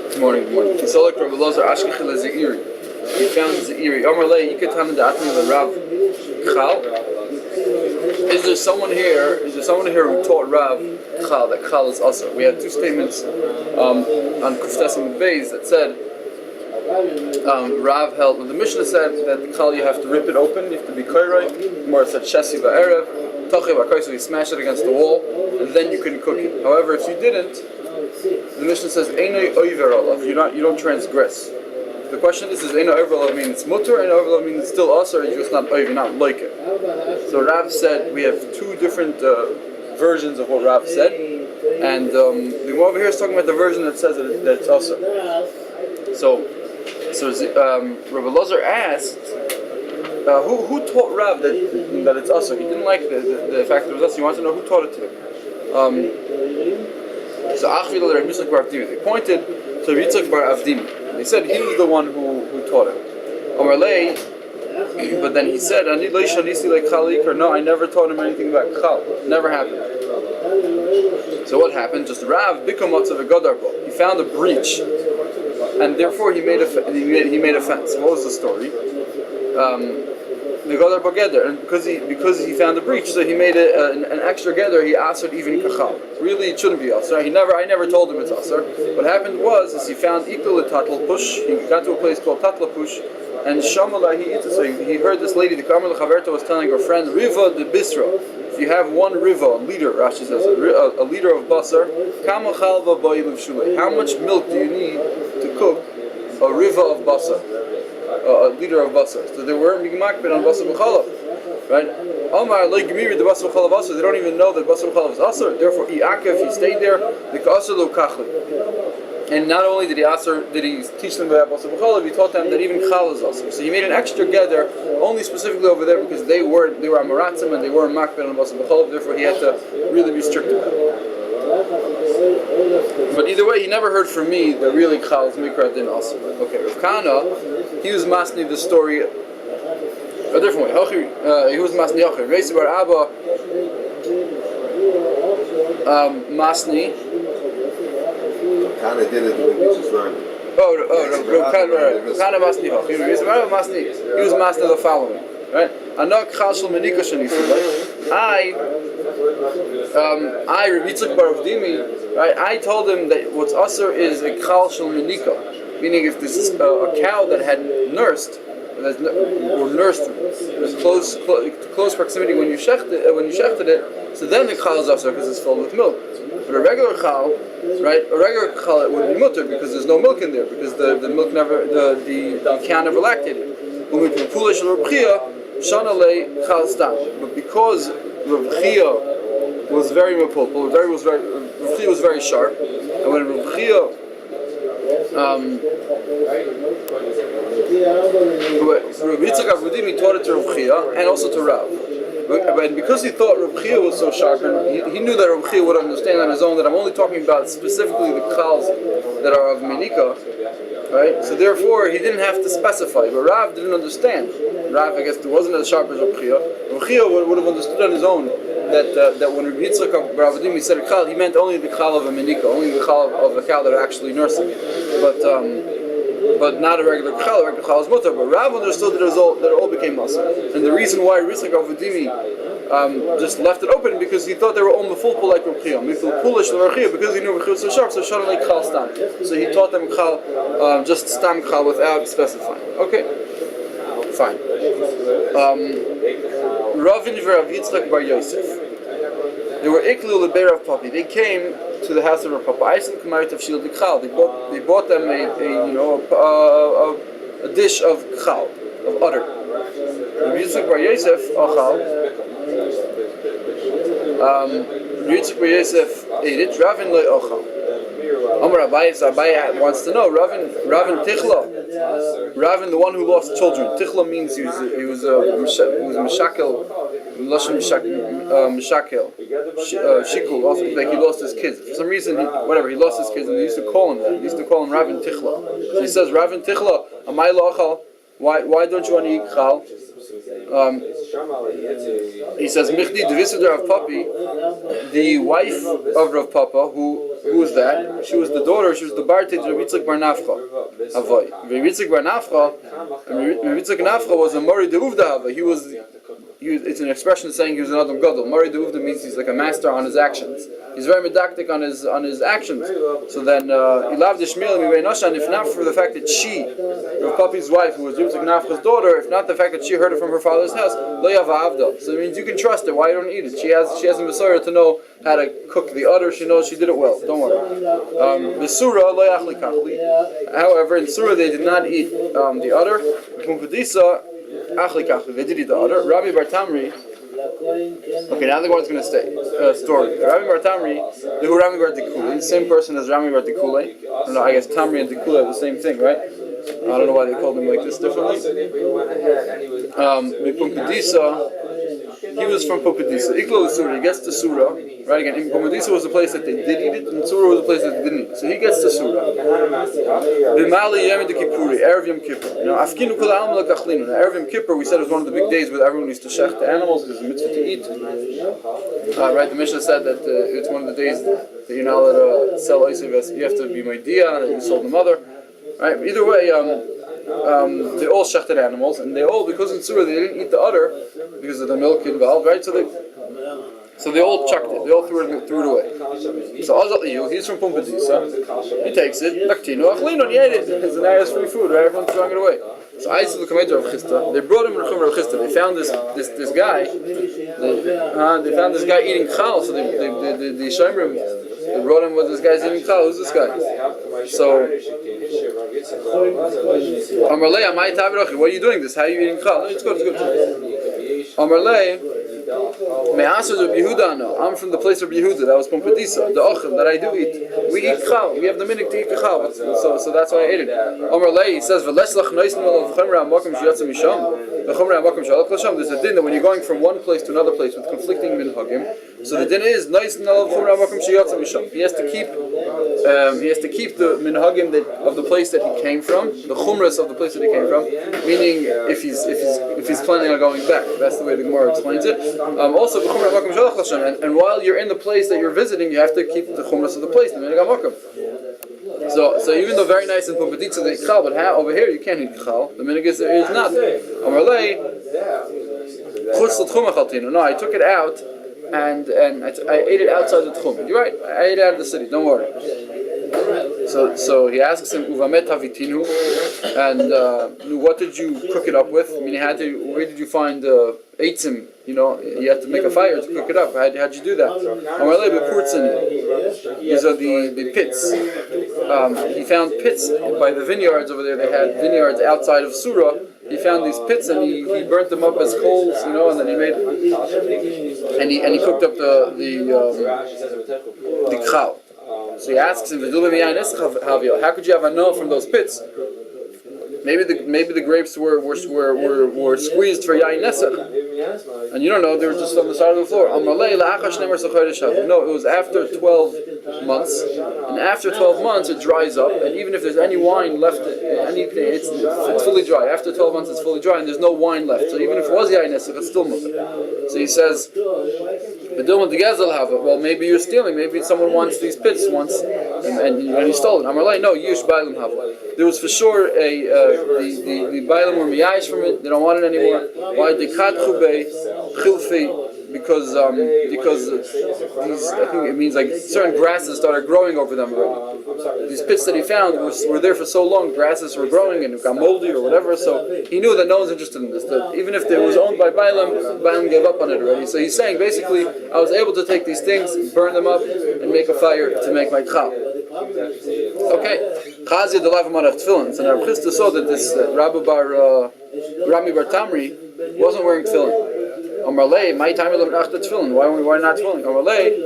Good morning. Rabbi Eliyahu Raful. He found Zeiri. Is there someone here who taught Rav Chal that Chal is Asr? We had two statements on Kuftes and Bebeit that said Rav held. The Mishnah said that Chal you have to rip it open, you have to be koiroi. More said Shesi ba'erev, Tachi ba'koi, so you smash it against the wall, and then you can cook it. However, if you didn't, the Mishnah says Einoi oiver olav. You don't transgress. The question is Eino oiver olav means it's mutter, Eino oiver olav means it's still Asr, you're just not oiver, not like it. So Rav said we have two different versions of what Rav said, and the one over here is talking about the version that says that it's Asr. So Rabbi Elazar asked, who taught Rav that it's Asr? He didn't like the fact that it was Asr. He wanted to know who taught it to him. So they pointed to Yitzchak bar Avdim. They said he was the one who taught him. But then he said, no, I never taught him anything about Chal. Never happened. So what happened? Just Rav Bikomatz of a Godarbo. He found a breach, and therefore he made a fence. What was the story? The Godarbo Geder, and because he found a breach, so he made an extra Geder. He asked even Kachal. Really, it shouldn't be Asr. I never told him it's Asr. What happened was he found equal to Tatl Push. He got to a place called Tatl Push. And Shamala so he heard this lady, the Karmel Chaverta, was telling her friend, Riva de Bisra, if you have one Riva, a liter, Rashi says, a liter of basar, Kama Chalva Ba'iluv Shulei. How much milk do you need to cook a Riva of basar? A liter of basar. So they were Migmakbid on basar b'chalav. Right? Omar like Gemiri the basar b'chalav asar. They don't even know that basar b'chalav is asar. Therefore, Iakev, he stayed there, the asar lo kachli. And not only did he teach them about basar b'chalav, he taught them that even chal is asr. So he made an extra gather only specifically over there because they were amaratzim and they were makbid on basar b'chalav. Therefore, he had to really be strict about it. But either way, he never heard from me that really chal is mikra din asr. Okay, Rav Kana, he was masni the story a different way. He was masni yocher. Reisi bar Abba masni. Kana did it when he was learning. Kana masni yocher. He was masni the following. Right? Anak chal shel menika shenisu. I Yitzchak bar Avdimi. Right? I told him that what's asr is a chal shel menika. Meaning, if this is a cow that had nursed with close proximity when you shechted it, so then the chal is asr because it's filled with milk. But a regular chal, right? A regular chal it wouldn't be mutter because there's no milk in there because the milk never the cow never lactated. But because Rav Chia was very mapulpul, Rav Chia was very sharp, and when Rav Chia Rabbi Yitzchak Avudimi taught it to Rav Chia and also to Rav. And because he thought Rav Chia was so sharp, and he knew that Rav Chia would understand on his own that I'm only talking about specifically the chals that are of Menika, right? So therefore, he didn't have to specify. But Rav didn't understand. Rav, I guess, wasn't as sharp as Rav Chia. Rav Chia would have understood on his own that when Rabbi Yitzchak Avudimi said a chal, he meant only the chal of a Menika, only the chal of a cow that are actually nursing. But not a regular chal. A regular chal is mutter. But Rav understood that it all became masr. And the reason why Yitzchak Avudimi just left it open because he thought they were all mefulpul like Rav Chia. Mefulpul Rav Chia because he knew Rav Chia was so sharp. So suddenly chal stam. So he taught them chal, just stam chal without specifying. Okay, fine. Ravin v'Rav Yitzchak bar Yosef. They were iklu lebeir of papi. They came to the house of Rav Papa. They bought them a dish of chal, of udder. Yitzchak bar Yosef achal. Yitzchak bar Yosef ate it. Ravin lo achal. Amar Abaye wants to know. Ravin Tichla. Ravin, the one who lost children. Tichla means he was mishakel. Mishakel. Shikul, also like he lost his kids. For some reason, he lost his kids, and they used to call him that. They used to call him Ravin Tichla. So he says, Ravin Tichla, Amay Lo Achal. Why don't you want to eat chal? he says, Michdi Devisuder of Papi, the wife of Rav Papa, who was that? She was the daughter, she was the Barte of Rabbi Yitzchak Bar Nafcha. Avoy. Rabbi Yitzchak Bar Nafcha, Rabbi Yitzchak Nafcha was a Mori de Uvda Hava. It's an expression saying he was an Adam Gadol. Mori de Uvda means he's like a master on his actions. He's very medactic on his actions. So then, Ilav de Shmiel Mivei Noshan, if not for the fact that she, Rav Papi's wife, who was Yitzchak Nafcha's daughter, if not the fact that she heard it from her father's house, Lo Yava Avda. So it means you can trust her. Why you don't eat it? She has a Messiah to know how to cook the udder. She knows she did it well. Don't worry. The surah Lo Yachli Kachli. However, in surah they did not eat the udder. Kumpadisa Achli Kachli. They did eat the udder. Rabbi Bar Tamri. Okay, now the Gemara is going to story. Rabbi Bar Tamri, the Rabbi Bar Dikule, same person as Rabbi Bar Dikule. I don't know. I guess Tamri and Dikule are the same thing, right? I don't know why they called him like this differently. He was from Pumbedisa. Iklo Surah, he gets to Surah. Right again, Pumbedisa was the place that they did eat it, and Surah was the place that they didn't eat it. So he gets to Surah. B'mali Yom Kippuri, Erev Yom Kippur. Afkinu kol ha'alma l'kachlinu. Erev Yom Kippur, we said, was one of the big days where everyone used to shech the animals. There's a mitzvah to eat. Right, the Mishnah said that it's one of the days that you're not allowed to sell oisiv. You have to be meidia, that you sold the mother. Right, either way, they all shechted animals, and they all, because in Surah they didn't eat the udder because of the milk involved, right? So they all chucked it. They all threw it away. So Azal Ehu, he's from Pumbedisa. He takes it. Laktino achlino, he ate it. It's an area's free food, right? Everyone's throwing it away. So I said the commander of Chisda. They brought him in Rav Chisda. They found this guy. They found this guy eating chal. So the Shomrim, they brought him with this guy's eating chal. Who's this guy? So Amarlei, what are you doing this? How are you eating chal? No, it's good. Amarlei, I'm from the place of Yehuda, that was Pumbedisa, the Ochel that I do eat. We eat chal. We have the minhag to eat chal, so that's why I ate it. Amarlei, he says, there's a din that when you're going from one place to another place with conflicting minhagim, so the din is he has to keep the minhagim of the place that he came from, the chumras of the place that he came from, meaning if he's planning on going back. That's the way the Gemara explains it. Also, and while you're in the place that you're visiting, you have to keep the chumras of the place, the minhag hamakom. So even though very nice in Pumbedisa they eat chal, but over here you can't eat chal. The minhag is not. No, I took it out and I ate it outside the tchum. You're right. I ate it out of the city. Don't worry. So he asks him, Uvamet havitinu, and what did you cook it up with? I mean, where did you find eitzim? You had to make a fire to cook it up. How'd you do that? These are the pits. He found pits by the vineyards over there. They had vineyards outside of Surah. He found these pits and he burnt them up as coals, and then he made and he cooked up the chal. So he asks him, how could you have a no from those pits? Maybe the grapes were squeezed for yain nesach, and you don't know, they were just on the side of the floor. No, it was after 12 months, and after 12 months it dries up, and even if there's any wine left, it's fully dry. After 12 months it's fully dry, and there's no wine left. So even if it was yain nesach, it's still mutter. So he says, well, maybe you're stealing. Maybe someone wants these pits once, and you stole it. Amarlei, no, yush bailam hava. There was for sure the bailam were miyash from it. They don't want it anymore. Why they katchu be chilfi? Because I think it means like certain grasses started growing over them already. These pits that he found were there for so long, grasses were growing and it got moldy or whatever, so he knew that no one's interested in this. That even if it was owned by Bailam gave up on it already. So he's saying basically, I was able to take these things, burn them up, and make a fire to make my chal. Okay. Chazi the life of tefillin. So now Rabbi Chisda saw that this Rabbi Bar Tamri wasn't wearing tefillin. Amarlei, my time will have tefillin. Why not tefillin? Amarlei,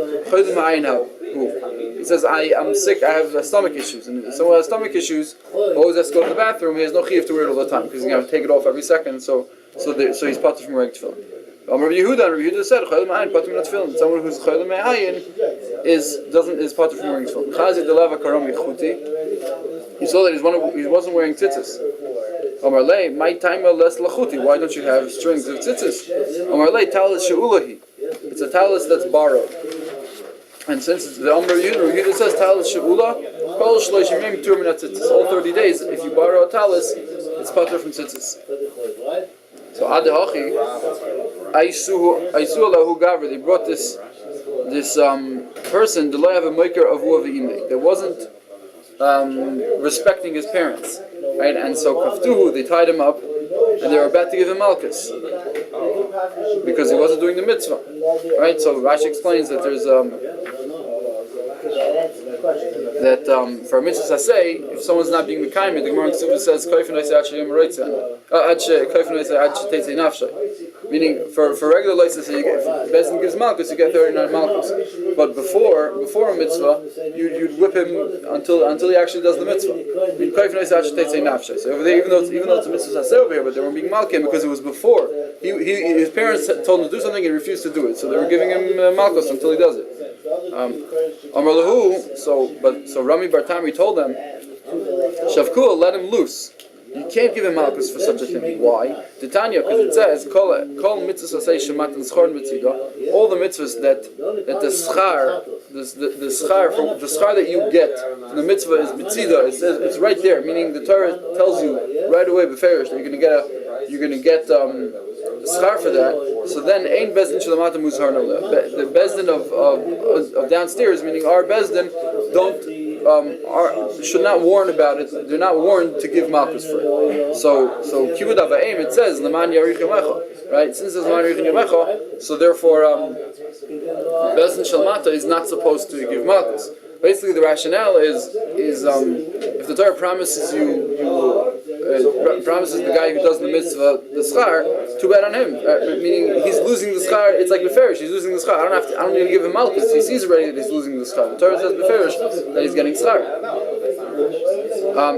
he says, I'm sick, I have stomach issues. And someone has stomach issues, always has to go to the bathroom, he has no chiyuv to wear it all the time, because he's going to take it off every second, so he's patur from wearing tefillin. Rabbi Yehuda said, someone who's chayil me'ayin is patur from wearing tefillin. Chazi delava karam yichuti. He saw that he wasn't wearing tzitzis. Omarlei, my time less lachuti. Why don't you have strings of tzitzis? Omarlei, talis she'ulahi. It's a talis that's borrowed. And since it's the Amr Yehuda says talis she'ula, kol shloshim yom tur min tzitzis. All 30 days, if you borrow a talis, it's patur from tzitzis. So ad hachi, aisu lahu gavra. They brought this person, did I have a maker of uavimei, that wasn't respecting his parents, right? And so kaftuhu, they tied him up, and they were about to give him malchus because he wasn't doing the mitzvah, right? So Rashi explains that there's for a mitzvah saseh, if someone's not being mekayim, the Gemara in Kesuvah says meaning for regular license, you get, if Bezdin gives malchus, you get 39 malchus. But before a mitzvah, you'd whip him until he actually does the mitzvah. So over there, even though it's a mitzvah saseh over here, but they were being malchim because it was before. His parents told him to do something, and he refused to do it. So they were giving him malchus until he does it. So Rami Bartami told them, Shavkua, let him loose. You can't give him malchus for such a thing. Why? Titania, because it says, Kol mitzvahs asay shemat and schar mitzida. All the mitzvahs that the schar that you get from the mitzvah is mitzida. It says it's right there. Meaning the Torah tells you right away beferish that you're going to get schar for that. So then, ain't bezdin shalamata muzhar noleh. The bezdin of downstairs, meaning our bezdin, should not warn about it. They're not warned to give malchus for it. So kibud avayim, it says leman yarich yomecha, right? Since it's leman yarich yomecha, so therefore bezdin shalamata is not supposed to give malchus. Basically, the rationale is if the Torah promises promises the guy who does the mitzvah the schar, too bad on him. Meaning he's losing the schar. It's like beferish. He's losing the schar. I don't need to give him malchus. He sees already that he's losing the schar. The Torah says beferish that he's getting schar.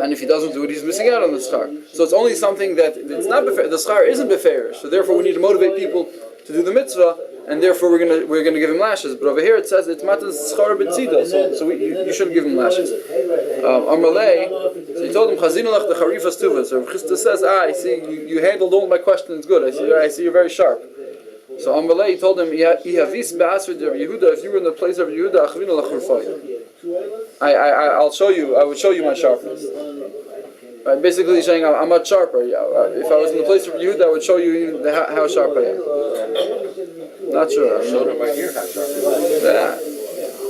And if he doesn't do it, he's missing out on the schar. So it's only something that it's not beferish. The schar isn't beferish. So therefore, we need to motivate people to do the mitzvah. And therefore we're gonna give him lashes. But over here it says it's matas schar b'tzida, so you shouldn't give him lashes. Amalei, so he told him chazinu lach the charifas tuva. So Chisda says, I see you handled all my questions good. I see you're very sharp. So Amalei told him, Ihavis be'asrid of Yehuda. If you were in the place of Yehuda, achvinu lach rufay. I'll show you. I would show you my sharpness. Right, basically he's saying I'm much sharper. If I was in the place of Yehuda, I would show you how sharp I am. Not sure. I showed him right here how sharp it was.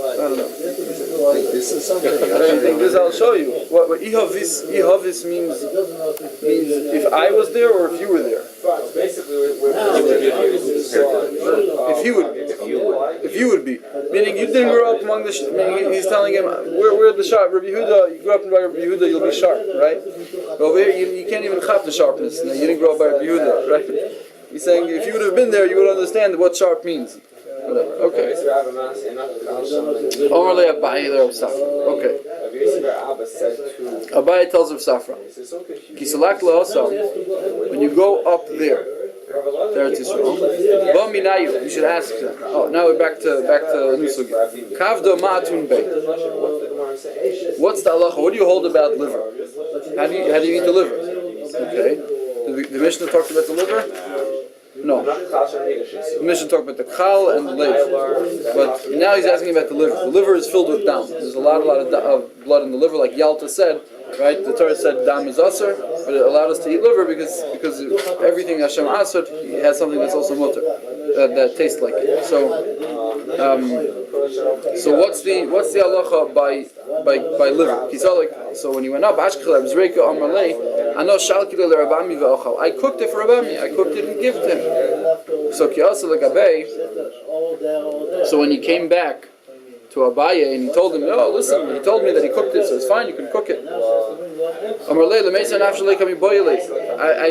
I don't know. This is something. I don't think this. I'll show you. What ihavis means if I was there or if you were there. If you would be. Meaning you didn't grow up among the. He's telling him we're the sharp. Rabbi Yehuda, you grew up by Rabbi Yehuda, you'll be sharp, right? But over here you can't even chap the sharpness. You didn't grow up by Rabbi Yehuda, right? He's saying if you would have been there, you would understand what sharp means. Whatever. Okay. Okay. Abaye tells of Safra. When you go up there, you should ask them. Oh, now we're back to Nusugi. Kavdo ma'atun beit. What's the halacha? What do you hold about liver? How do you eat the liver? Okay. The Mishnah talked about the liver. No. The Mishnah talked about the chal and the lev. But now he's asking about the liver. The liver is filled with dam. There's a lot of blood in the liver, like Yalta said, right? The Torah said dam is asur, but it allowed us to eat liver because everything Hashem asur has something that's also mutter, that tastes like it. So what's the halacha by liver? He saw so when he went up, I cooked it for Rabami. I cooked it and gave it to him. So when he came back to Abaye and he told him, no, listen, he told me that he cooked it, so it's fine, you can cook it. I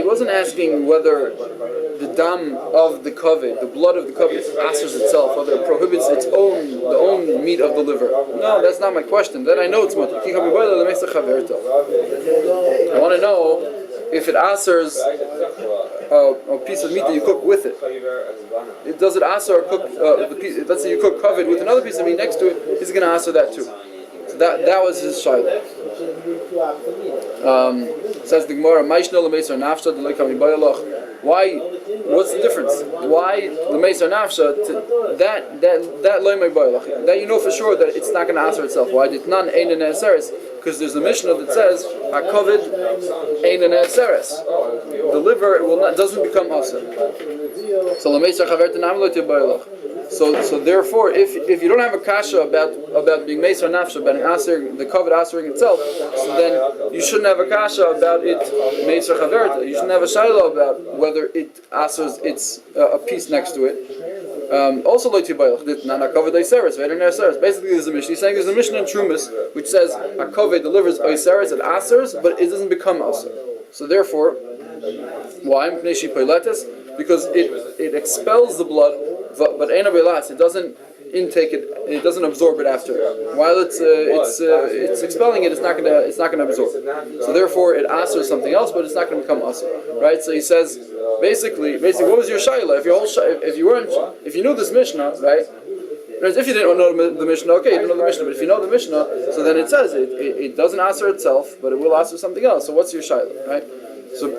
wasn't asking whether the dam of the kavod, the blood of the kavod, asers itself, whether it prohibits the own meat of the liver. No, that's not my question. Then I know it's mutter. I want to know if it asers a piece of meat that you cook with it. Does it aser cook the piece? Let's say you cook kavod with another piece of meat next to it. Is it going to aser that too? So that was his shayla. Says the Gemara, why? What's the difference? Why l'meisar nafsha? That loymay bayalach. That you know for sure that it's not going to answer itself. Why? It's not ein ne'aseres. Because there's a Mishnah that says hakovid ein ne'aseres. The liver doesn't become aser. So l'meisar chaver tenam lo tibayalach. So therefore, if you don't have a kasha about being meisar nafsha, about the kovid asering itself, so then you shouldn't have a kasha about it meisar chaverta. You shouldn't have a shayla about whether it asers it's a piece next to it. Also, basically, there's a Mishnah. He's saying there's a Mishnah in Trumas which says a kovid delivers oiseres it asers, but it doesn't become aser. So therefore, why? Because it expels the blood. But it doesn't intake it. It doesn't absorb it after. While it's expelling it, it's not gonna absorb. So therefore, it asers something else, but it's not going to become aser, right? So he says, basically, what was your shayla? If you knew this Mishnah, right? If you didn't know the Mishnah, okay, you didn't know the Mishnah. But if you know the Mishnah, so then it says it doesn't aser itself, but it will aser something else. So what's your shayla, right? So.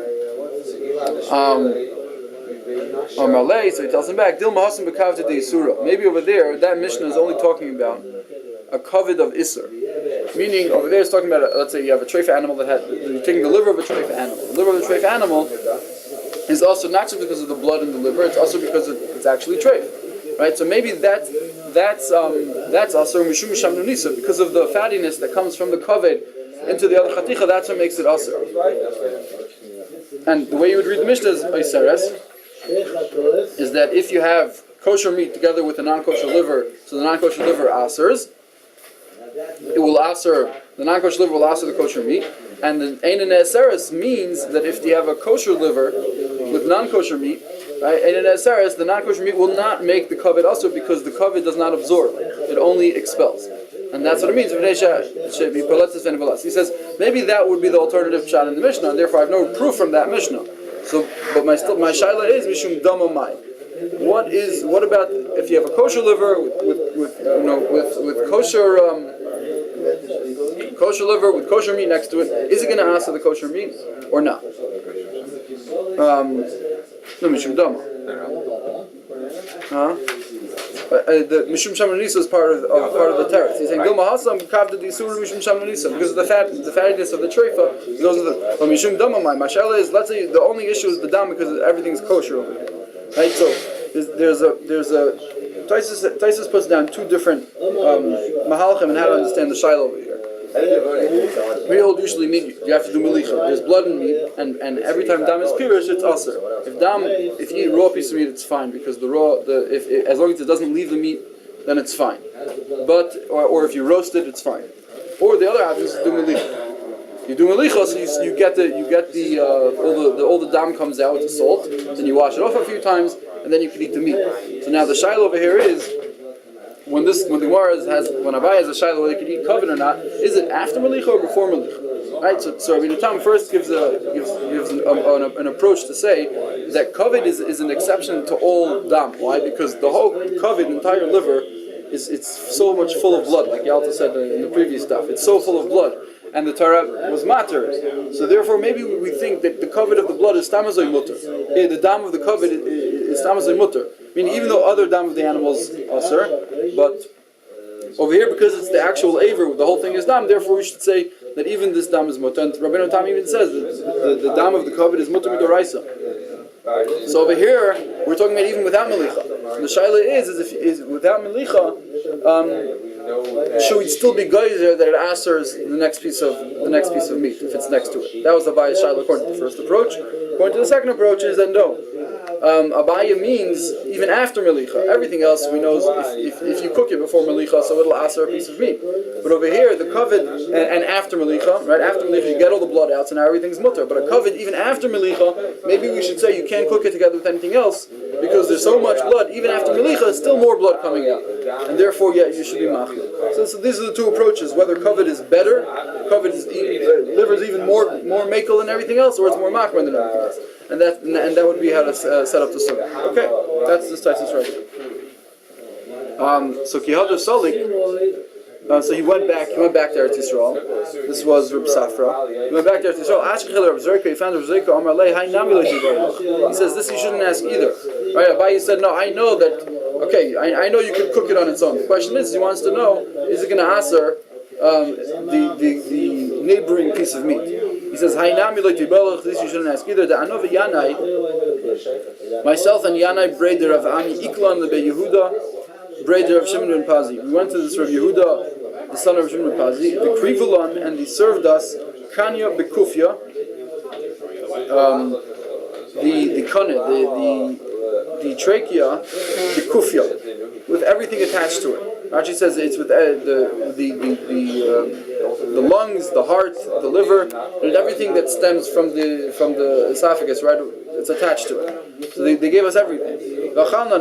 So he tells him back, maybe over there, that Mishnah is only talking about a kovid of Isser. Meaning, over there it's talking about, let's say you have a treifa animal you're taking the liver of a treifa animal. The liver of a treifa animal is also not just because of the blood in the liver, it's also because it's actually treif. Right? So maybe that's also mishum misham nunisa, because of the fattiness that comes from the kovid into the other chaticha, that's what makes it aser. And the way you would read the Mishnah is Oiseres, is that if you have kosher meat together with a non-kosher liver, so the non-kosher liver asers, it will aser, the non-kosher liver will aser the kosher meat, and the ein ne'aseres means that if you have a kosher liver with non-kosher meat, right, ein ne'aseres, the non-kosher meat will not make the kovid aser because the kovid does not absorb, it only expels. And that's what it means. He says, maybe that would be the alternative shot in the Mishnah, and therefore I have no proof from that Mishnah. So, but my shaila is mishum dama mai. What about if you have a kosher liver with kosher liver with kosher meat next to it? Is it going to answer the kosher meat or not? No, mishum dama. The mishum shamanisa is part of the teretz. He's saying Dilma Hasam kavda disuru mishum shamanisa because of the fattiness of the treifa. Those are the mishum damamai. Masha'ala is, let's say the only issue is the dam because everything's kosher over here, right? So there's a Taisus puts down two different mahalchim and how to understand the shaila over here. We hold usually meat. You have to do melicha. There's blood in meat, and every time dam is pirish, it's aser. If you eat raw piece of meat, it's fine because as long as it doesn't leave the meat, then it's fine. But or if you roast it, it's fine. Or the other option is to do melicha. You do melicha, so you get all the dam comes out with the salt. Then you wash it off a few times, and then you can eat the meat. So now the shaila over here is. When the Gemara when Abai has a shayla whether they can eat kovid or not, is it after melicha or before melicha? Right. So Rabbi Tam first gives an approach to say that kovid is an exception to all dam. Why? Because the whole kovid, entire liver, it's so much full of blood, like Yalta said in the previous stuff. It's so full of blood, and the Torah was matter. So therefore, maybe we think that the kovid of the blood is tamazoi mutter. The dam of the kovid is tamazoi mutter. Meaning, even though other dam of the animals are sir, but over here, because it's the actual aver, the whole thing is dam, therefore we should say that even this dam is mutter. And Rabbeinu Tam even says that the dam of the kovid is mutter midoraisa. So over here, we're talking about even without melicha. The shaila is without melicha, should we still be geyser that it asers the next piece of meat if it's next to it? That was Abaya's shaila according to the first approach. According to the second approach is that no. Abaya means even after melicha. Everything else we know if you cook it before melicha, so it'll aser a piece of meat. But over here, the kovid and after melicha, right? After melicha, you get all the blood out, so now everything's mutter. But a kovid even after melicha, maybe we should say you can't cook it together with anything else because there's so much blood. Even after melicha, there's still more blood coming out, and therefore, yeah, you should be machmir. So these are the two approaches: whether kovid is better, kovid is liver is even more makel than everything else, or it's more machmir than everything else. And that would be how to set up the sukkah. Okay, that's this Taisus right here. So Kihadr Salik, So he went back to Eretz Yisrael. This was Reb Safra. He went back to Eretz Yisrael. He found Reb Zerka. He says this you shouldn't ask either. Right? Abaye said, no, I know that. Okay, I know you could cook it on its own. The question is, he wants to know, is it going to answer the neighboring piece of meat? He says, this you shouldn't ask either. Myself and Yanai braided Rav Ami Iklan the Yehuda, braided Rav Shimon ben Pazi. We went to this Rav Yehuda, the son of Shimon ben Pazi, the Krivulan, and he served us Kanya Bekufya, the Kanya, the trachea, the Kufya, with everything attached to it. Rashi says it's with the lungs, the heart, the liver, and everything that stems from the esophagus, right? It's attached to it. So they gave us everything.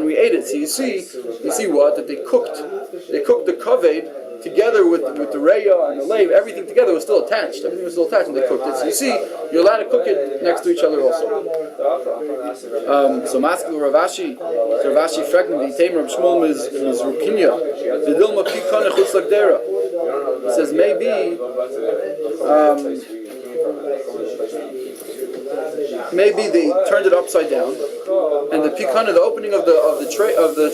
We ate it. So you see what? That they cooked the kaved together with the reya and the lave. Everything together was still attached. Everything was still attached when they cooked it. So you see, you're allowed to cook it next to each other also. So Maskil Ravashi, fragt me, the Tamer of Shmuel is Rukinya. The Dilma Pikana Chutz Lagdera. He says maybe they turned it upside down, and the pikana, the opening of the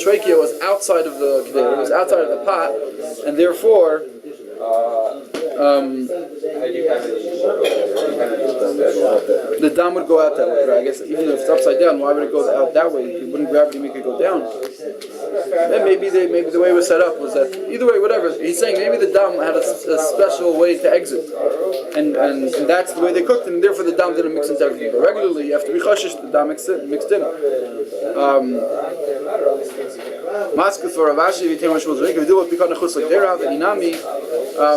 trachea was outside of the kedera, it was outside of the pot, and therefore the dam would go out that way. Right? I guess even if it's upside down, why would it go out that way? Wouldn't gravity make it go down? And maybe the way it was set up was that either way, whatever. He's saying maybe the dam had a special way to exit, and that's the way they cooked it, and therefore the dam didn't mix into everything. But regularly, you have to be chashish, the dam mixed in.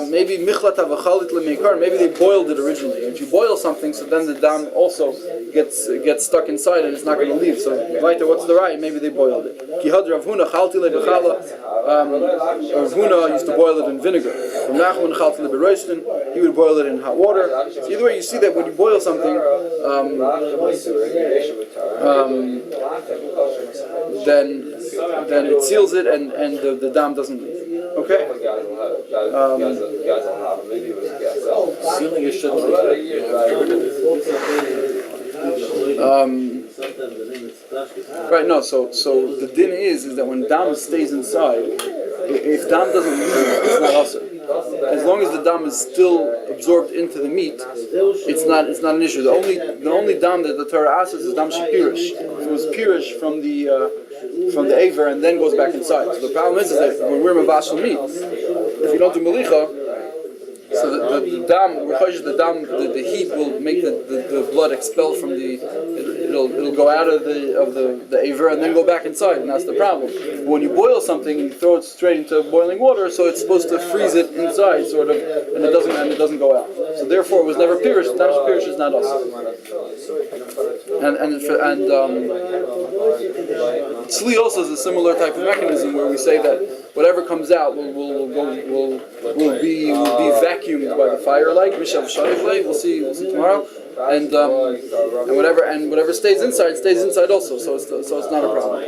Maybe maybe they boiled it originally. If you boil something, so then the dam also gets stuck inside and it's not going to leave. So later, what's the right? Maybe they boiled it. Rav Huna used to boil it in vinegar. He would boil it in hot water. So either way, you see that when you boil something, then it seals it and the dam doesn't leave. Okay? Sealing it shouldn't right, no, so the din is that when dam stays inside, if dam doesn't leave, it's not usher. As long as the dam is still absorbed into the meat, it's not an issue. The only dam that the Torah asks is dam shepirish. If it was pirish from the aver and then goes back inside. So the problem is that when we're mavashal meat, if you don't do melicha, so the heat will make the blood expel from it'll go out of the aver and then go back inside, and that's the problem. But when you boil something and you throw it straight into boiling water, so it's supposed to freeze it inside, sort of, and it doesn't go out. So therefore, it was never pirish. The pirish is not us. And tzli also is a similar type of mechanism where we say that whatever comes out will be vacuumed by the fire, like Mishav Shariflay. We'll see tomorrow, and whatever stays inside also. So it's not a problem.